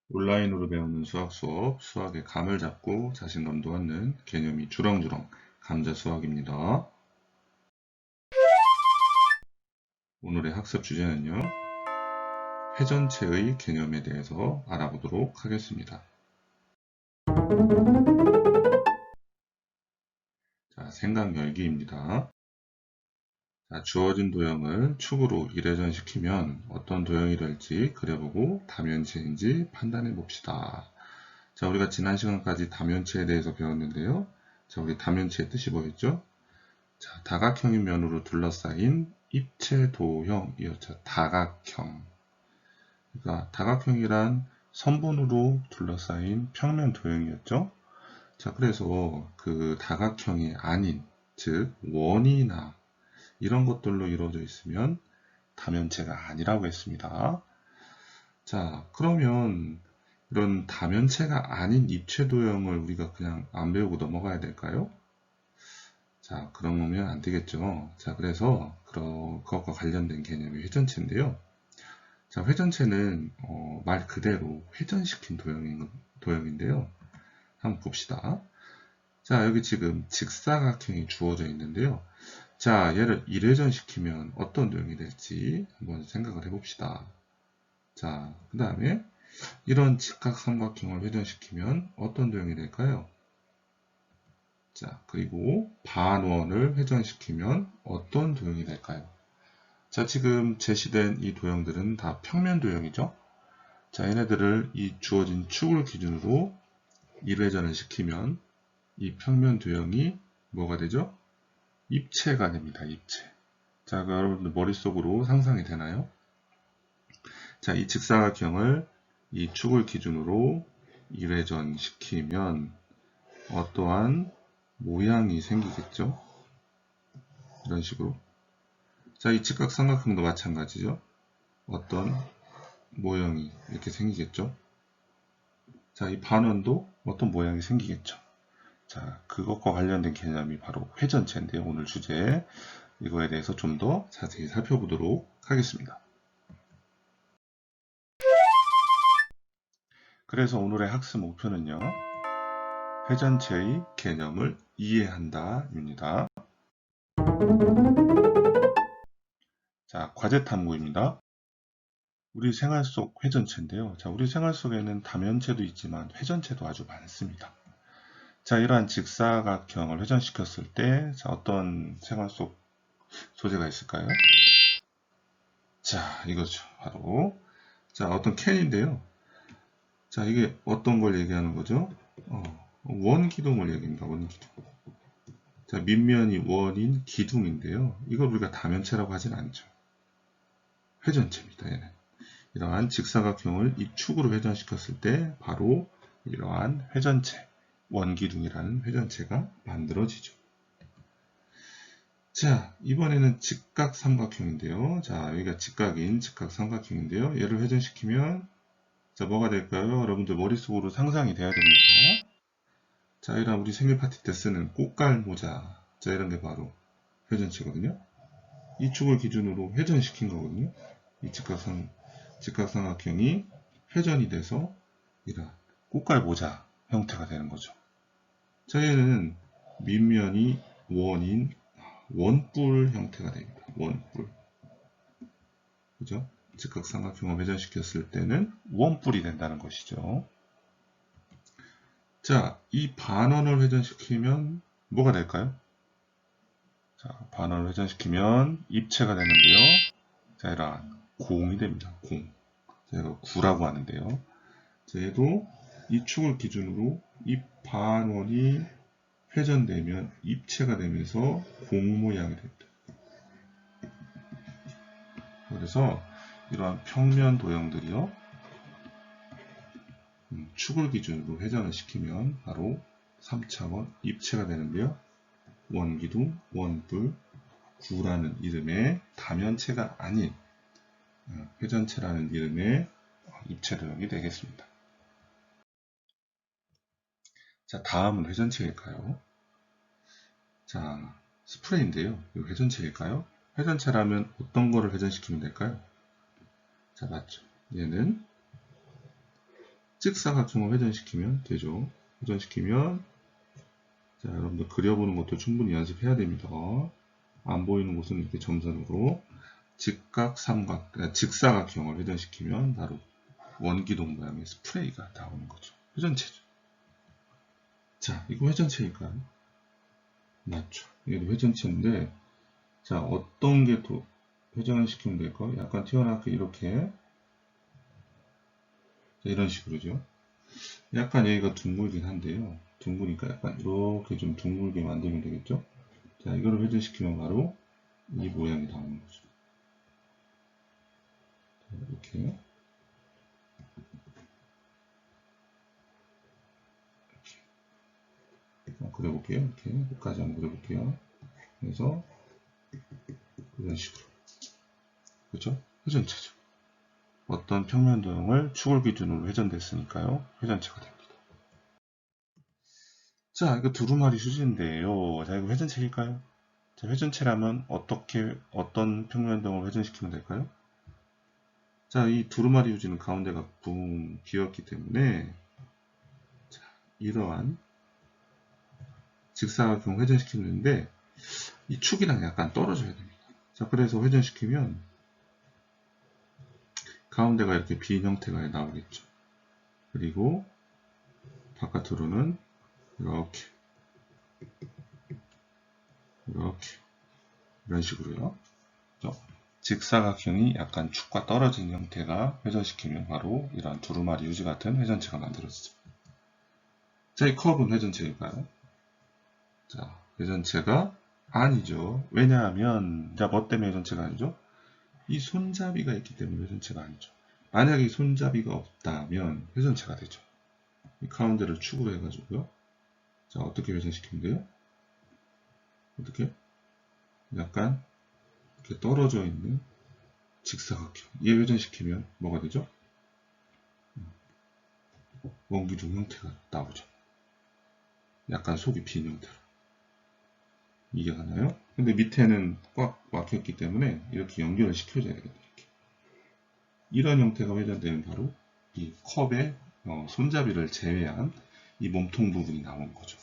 온라인으로 배우는 수학 수업, 수학의 감을 잡고 자신감도 얻는 개념이 주렁주렁 감자 수학입니다. 오늘의 학습 주제는요, 회전체의 개념에 대해서 알아보도록 하겠습니다. 자, 생각 열기입니다. 자, 주어진 도형을 축으로 이회전시키면 어떤 도형이 될지 그려보고 다면체인지 판단해 봅시다. 자, 우리가 지난 시간까지 다면체에 대해서 배웠는데요. 자, 우리 다면체의 뜻이 뭐였죠? 자, 다각형인 면으로 둘러싸인 입체 도형이었죠. 다각형. 그러니까 다각형이란 선분으로 둘러싸인 평면 도형이었죠. 자, 그래서 그 다각형이 아닌, 즉 원이나 이런 것들로 이루어져 있으면 다면체가 아니라고 했습니다. 자, 그러면 이런 다면체가 아닌 입체 도형을 우리가 그냥 안 배우고 넘어가야 될까요? 자, 그러면 안 되겠죠. 자, 그래서 그것과 관련된 개념이 회전체인데요. 자, 회전체는 말 그대로 회전시킨 도형인데요. 한번 봅시다. 자, 여기 지금 직사각형이 주어져 있는데요. 자, 얘를 1회전시키면 어떤 도형이 될지 한번 생각을 해봅시다. 자, 그 다음에 이런 직각삼각형을 회전시키면 어떤 도형이 될까요? 자, 그리고 반원을 회전시키면 어떤 도형이 될까요? 자, 지금 제시된 이 도형들은 다 평면 도형이죠. 자, 얘네들을 이 주어진 축을 기준으로 1회전을 시키면 이 평면 도형이 뭐가 되죠? 입체가 됩니다. 입체. 자, 그 여러분들 머릿속으로 상상이 되나요? 자, 이 직사각형을 이 축을 기준으로 1회전 시키면 어떠한 모양이 생기겠죠? 이런 식으로. 자, 이 직각삼각형도 마찬가지죠. 어떤 모양이 이렇게 생기겠죠. 자, 이 반원도 어떤 모양이 생기겠죠. 자, 그것과 관련된 개념이 바로 회전체인데요. 오늘 주제 이거에 대해서 좀 더 자세히 살펴보도록 하겠습니다. 그래서 오늘의 학습 목표는요, 회전체의 개념을 이해한다 입니다. 자, 과제 탐구입니다. 우리 생활 속 회전체인데요. 자, 우리 생활 속에는 다면체도 있지만 회전체도 아주 많습니다. 자, 이러한 직사각형을 회전시켰을 때, 자, 어떤 생활 속 소재가 있을까요? 자, 이거죠. 바로. 자, 어떤 캔인데요. 자, 이게 어떤 걸 얘기하는 거죠? 원기둥을 얘기합니다. 원기둥. 자, 밑면이 원인 기둥인데요. 이걸 우리가 다면체라고 하진 않죠. 회전체입니다. 얘는. 이러한 직사각형을 이 축으로 회전시켰을 때 바로 이러한 회전체, 원기둥이라는 회전체가 만들어지죠. 자, 이번에는 직각삼각형인데요. 자, 여기가 직각인 직각삼각형인데요. 얘를 회전시키면 자, 뭐가 될까요? 여러분들 머릿속으로 상상이 돼야 됩니다. 자, 이런 우리 생일 파티 때 쓰는 꽃갈 모자. 자, 이런 게 바로 회전체거든요. 이 축을 기준으로 회전시킨 거거든요. 이 직각삼각형이 회전이 돼서 이런 꽃갈 모자 형태가 되는 거죠. 자, 얘는 밑면이 원인 원뿔 형태가 됩니다. 원뿔. 그죠? 직각삼각형을 회전시켰을 때는 원뿔이 된다는 것이죠. 자, 이 반원을 회전시키면 뭐가 될까요? 자, 반원을 회전시키면 입체가 되는데요. 자, 이런 공이 됩니다. 공. 제가 9라고 하는데요. 자, 얘도 이 축을 기준으로 이 반원이 회전되면 입체가 되면서 공 모양이 됩니다. 그래서 이러한 평면 도형들이요, 축을 기준으로 회전을 시키면 바로 3차원 입체가 되는데요. 원기둥, 원뿔, 구라는 이름의 다면체가 아닌 회전체라는 이름의 입체 도형이 되겠습니다. 자, 다음은 회전체일까요? 자, 스프레이인데요. 이 회전체일까요? 회전체라면 어떤 거를 회전시키면 될까요? 자, 맞죠. 얘는 직사각형을 회전시키면 되죠. 회전시키면, 자, 여러분들 그려보는 것도 충분히 연습해야 됩니다. 안 보이는 곳은 이렇게 점선으로 직각, 삼각, 그러니까 직사각형을 회전시키면 바로 원기둥 모양의 스프레이가 나오는 거죠. 회전체죠. 자, 이거 회전체일까요? 맞죠. 얘도 회전체인데, 자, 어떤 게 또 회전을 시키면 될까요? 약간 튀어나오게 이렇게, 자, 이런 식으로죠. 약간 여기가 둥글긴 한데요. 둥그니까 약간 이렇게 좀 둥글게 만들면 되겠죠? 자, 이거를 회전시키면 바로 이 모양이 나오는 거죠. 자, 이렇게. 그려볼게요. 이렇게. 끝까지 한번 그려볼게요. 그래서, 이런 식으로. 그렇죠? 회전체죠. 어떤 평면 도형을 축을 기준으로 회전됐으니까요. 회전체가 됩니다. 자, 이거 두루마리 휴지인데요. 자, 이거 회전체일까요? 자, 회전체라면 어떤 평면 도형을 회전시키면 될까요? 자, 이 두루마리 휴지는 가운데가 붕 비었기 때문에, 자, 이러한 직사각형 회전시키는데, 이 축이랑 약간 떨어져야 됩니다. 자, 그래서 회전시키면, 가운데가 이렇게 빈 형태가 나오겠죠. 그리고, 바깥으로는, 이렇게, 이런 식으로요. 직사각형이 약간 축과 떨어진 형태가 회전시키면 바로 이런 두루마리 휴지 같은 회전체가 만들어지죠. 자, 이 커브는 회전체일까요? 자, 회전체가 아니죠. 왜냐하면, 자, 뭐 때문에 회전체가 아니죠? 이 손잡이가 있기 때문에 회전체가 아니죠. 만약에 이 손잡이가 없다면 회전체가 되죠. 이 가운데를 축으로 해가지고요. 자, 어떻게 회전시키면 돼요? 어떻게? 약간 이렇게 떨어져 있는 직사각형. 얘 회전시키면 뭐가 되죠? 원기둥 형태가 나오죠. 약간 속이 빈 형태로. 이해가나요? 근데 밑에는 꽉 막혔기 때문에 이렇게 연결을 시켜줘야 되겠다. 이렇게. 이런 형태가 회전되면 바로 이 컵의 손잡이를 제외한 이 몸통 부분이 나오는 거죠.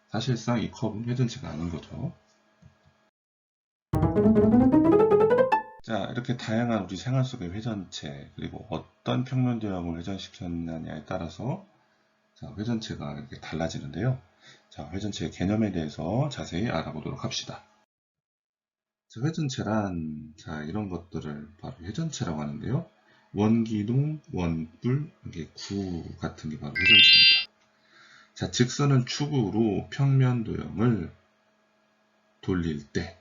사실상 이 컵은 회전체가 아닌 거죠. 자, 이렇게 다양한 우리 생활 속의 회전체, 그리고 어떤 평면 도형을 회전시켰느냐에 따라서 자, 회전체가 이렇게 달라지는데요. 자, 회전체의 개념에 대해서 자세히 알아보도록 합시다. 자, 회전체란 자, 이런 것들을 바로 회전체라고 하는데요. 원기둥, 원뿔, 이게 구 같은 게 바로 회전체입니다. 자, 직선은 축으로 평면 도형을 돌릴 때,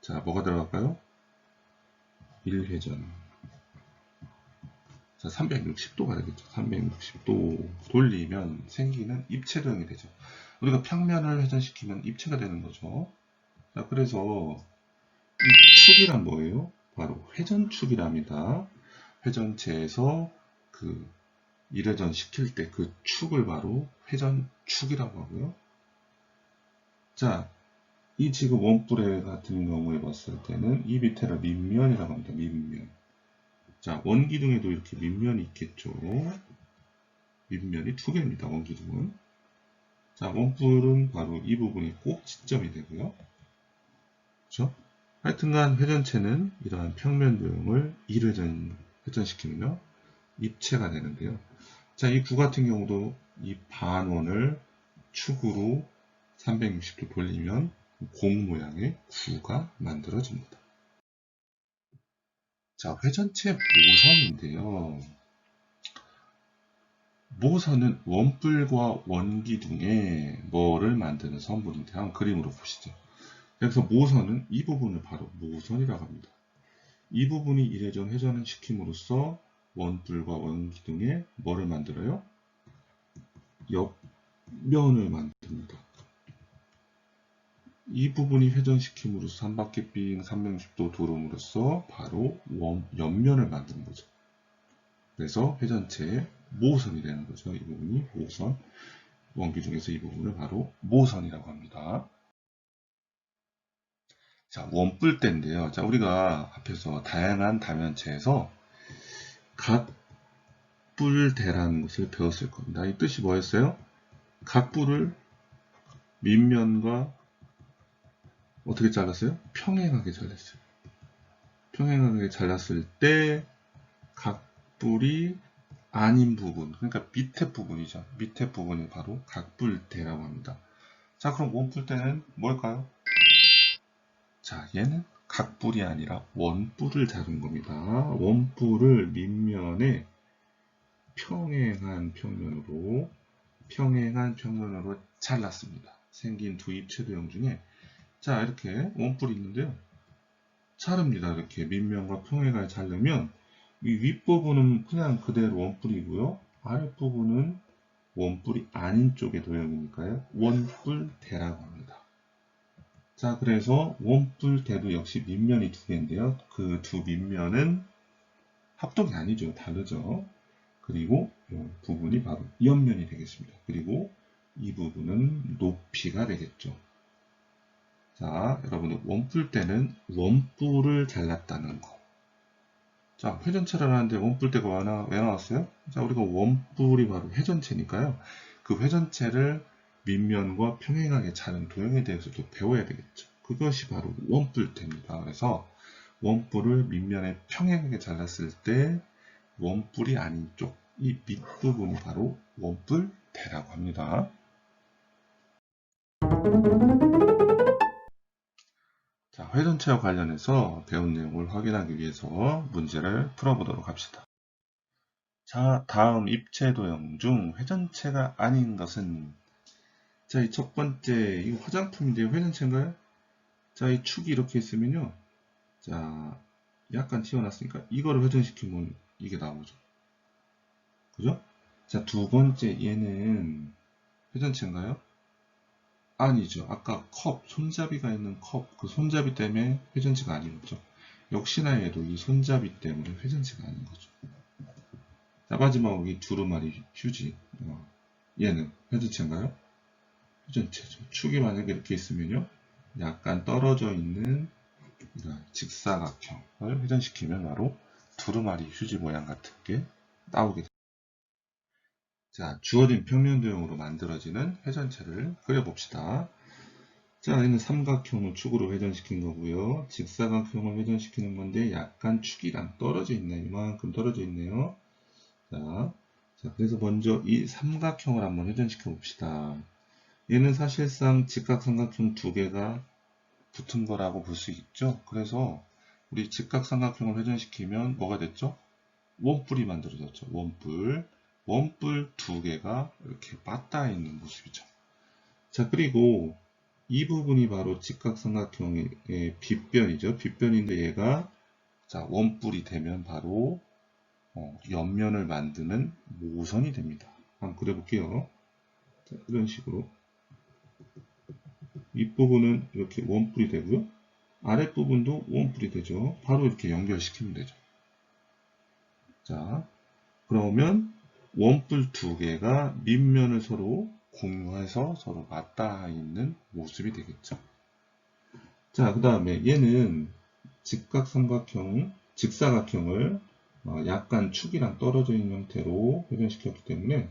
자, 뭐가 들어갈까요? 1회전. 자, 360도가 되겠죠. 360도 돌리면 생기는 입체 도형이 되죠. 우리가 평면을 회전시키면 입체가 되는 거죠. 자, 그래서 이 축이란 뭐예요? 바로 회전축이랍니다. 회전체에서 그 1회전 시킬 때 그 축을 바로 회전축이라고 하고요. 자, 이 지금 원뿔의 같은 경우에 봤을 때는 이 밑에를 밑면이라고 합니다. 밑면. 자, 원기둥에도 이렇게 밑면이 있겠죠. 밑면이 두 개입니다. 원기둥은. 자, 원뿔은 바로 이 부분이 꼭 지점이 되고요. 그렇죠? 하여튼간 회전체는 이러한 평면 도형을 1회전 회전시키면요. 입체가 되는데요. 자, 이 구 같은 경우도 이 반원을 축으로 360도 돌리면 공 모양의 구가 만들어집니다. 자, 회전체 모선인데요. 모선은 원뿔과 원기둥에 뭐를 만드는 선분인데 한번 그림으로 보시죠. 그래서 모선은 이 부분을 바로 모선이라고 합니다. 이 부분이 1회전 회전을 시킴으로써 원뿔과 원기둥에 뭐를 만들어요? 옆면을 만듭니다. 이 부분이 회전시킴으로써 한 바퀴 빙 360도 돌음으로써 바로 옆면을 만드는 거죠. 그래서 회전체의 모선이 되는 거죠. 이 부분이 모선. 원기 중에서 이 부분을 바로 모선이라고 합니다. 자, 원뿔대인데요. 자, 우리가 앞에서 다양한 다면체에서 각뿔대라는 것을 배웠을 겁니다. 이 뜻이 뭐였어요? 각뿔을 밑면과 어떻게 잘랐어요? 평행하게 잘랐어요. 평행하게 잘랐을 때 각뿔이 아닌 부분, 그러니까 밑에 부분이죠. 밑에 부분이 바로 각뿔대라고 합니다. 자, 그럼 원뿔대는 뭘까요? 자, 얘는 각뿔이 아니라 원뿔을 다룬 겁니다. 원뿔을 밑면에 평행한 평면으로 잘랐습니다. 생긴 두 입체 도형 중에 자, 이렇게 원뿔이 있는데요. 자릅니다. 이렇게 밑면과 평행하게 자르면 이 윗부분은 그냥 그대로 원뿔이고요. 아랫부분은 원뿔이 아닌 쪽의 도형이니까요. 원뿔대라고 합니다. 자, 그래서 원뿔대도 역시 밑면이 두 개인데요. 그 두 밑면은 합동이 아니죠. 다르죠. 그리고 이 부분이 바로 옆면이 되겠습니다. 그리고 이 부분은 높이가 되겠죠. 자, 여러분들 원뿔대는 원뿔을 잘랐다는 거. 자, 회전체를 하는데 원뿔대가 왜 나왔어요? 자, 우리가 원뿔이 바로 회전체니까요. 그 회전체를 밑면과 평행하게 자른 도형에 대해서도 배워야 되겠죠. 그것이 바로 원뿔대입니다. 그래서 원뿔을 밑면에 평행하게 잘랐을 때 원뿔이 아닌 쪽, 이 밑부분이 바로 원뿔대라고 합니다. 자, 회전체와 관련해서 배운 내용을 확인하기 위해서 문제를 풀어보도록 합시다. 자, 다음 입체 도형 중 회전체가 아닌 것은 자, 이 첫 번째 이거 화장품인데요. 회전체인가요? 자, 이 축이 이렇게 있으면요. 자, 약간 튀어났으니까 이거를 회전시키면 이게 나오죠. 그죠? 자, 두 번째 얘는 회전체인가요? 아니죠. 아까 컵, 손잡이가 있는 컵, 그 손잡이 때문에 회전체가 아니었죠. 역시나 얘도 이 손잡이 때문에 회전체가 아닌 거죠. 자, 마지막으로 이 두루마리 휴지. 얘는 회전체인가요? 회전체죠. 축이 만약에 이렇게 있으면요. 약간 떨어져 있는 이런 직사각형을 회전시키면 바로 두루마리 휴지 모양 같은 게 나오게 됩니다. 자, 주어진 평면 도형으로 만들어지는 회전체를 그려봅시다. 자, 얘는 삼각형을 축으로 회전시킨 거고요. 직사각형을 회전시키는 건데 약간 축이랑 떨어져 있네요. 이만큼 떨어져 있네요. 자, 그래서 먼저 이 삼각형을 한번 회전시켜 봅시다. 얘는 사실상 직각삼각형 두 개가 붙은 거라고 볼 수 있죠. 그래서 우리 직각삼각형을 회전시키면 뭐가 됐죠? 원뿔이 만들어졌죠. 원뿔 두 개가 이렇게 맞닿아 있는 모습이죠. 자, 그리고 이 부분이 바로 직각삼각형의 빗변이죠. 빗변인데 얘가 자, 원뿔이 되면 바로 옆면을 만드는 모선이 됩니다. 한번 그려볼게요. 자, 이런 식으로 윗부분은 이렇게 원뿔이 되고요. 아랫부분도 원뿔이 되죠. 바로 이렇게 연결시키면 되죠. 자, 그러면 원뿔 두 개가 밑면을 서로 공유해서 서로 맞닿아 있는 모습이 되겠죠. 자, 그 다음에 얘는 직사각형을 약간 축이랑 떨어져 있는 형태로 회전시켰기 때문에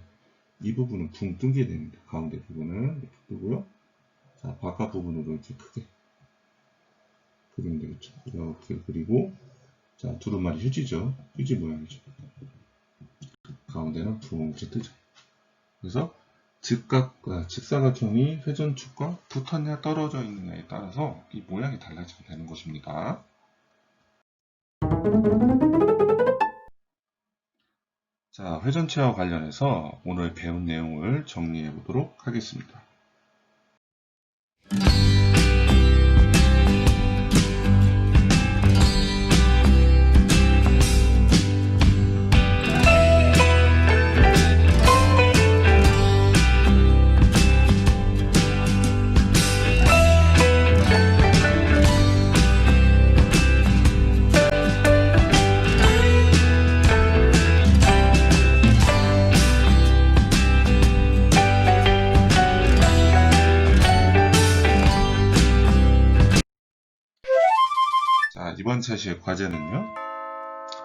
이 부분은 붕 뜨게 됩니다. 가운데 부분은 이렇게 뜨고요. 자, 바깥 부분으로 이렇게 크게 그리면 되겠죠. 이렇게 그리고 자, 두루마리 휴지죠. 휴지 모양이죠. 가운데는 붕 뜨죠. 그래서 직사각형이 회전축과 붙었냐 떨어져 있느냐에 따라서 이 모양이 달라지게 되는 것입니다. 자, 회전체와 관련해서 오늘 배운 내용을 정리해 보도록 하겠습니다. 3.4시 과제는요.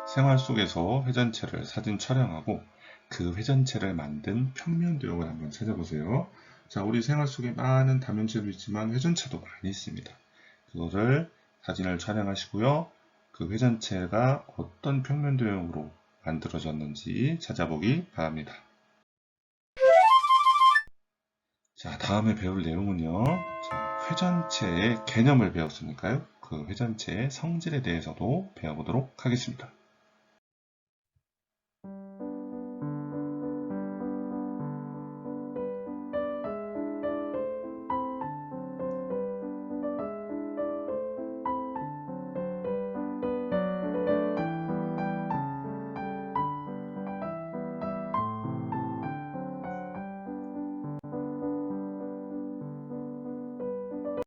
생활 속에서 회전체를 사진 촬영하고 그 회전체를 만든 평면 도형을 한번 찾아보세요. 자, 우리 생활 속에 많은 다면체도 있지만 회전체도 많이 있습니다. 그거를 사진을 촬영하시고요. 그 회전체가 어떤 평면 도형으로 만들어졌는지 찾아보기 바랍니다. 자, 다음에 배울 내용은요. 자, 회전체의 개념을 배웠으니까요. 그 회전체의 성질에 대해서도 배워보도록 하겠습니다.